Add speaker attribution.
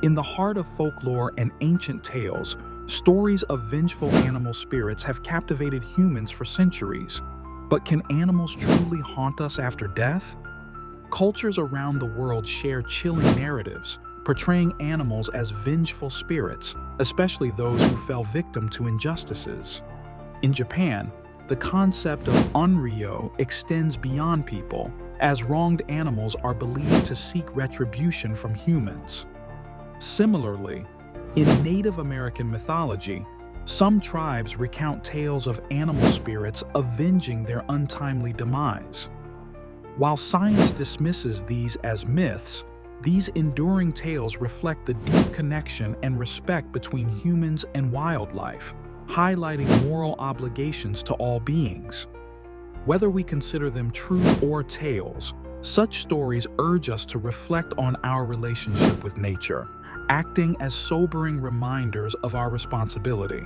Speaker 1: In the heart of folklore and ancient tales, stories of vengeful animal spirits have captivated humans for centuries. But can animals truly haunt us after death? Cultures around the world share chilling narratives, portraying animals as vengeful spirits, especially those who fell victim to injustices. In Japan, the concept of onryo extends beyond people, as wronged animals are believed to seek retribution from humans. Similarly, in Native American mythology, some tribes recount tales of animal spirits avenging their untimely demise. While science dismisses these as myths, these enduring tales reflect the deep connection and respect between humans and wildlife, highlighting moral obligations to all beings. Whether we consider them truth or tales, such stories urge us to reflect on our relationship with nature, acting as sobering reminders of our responsibility.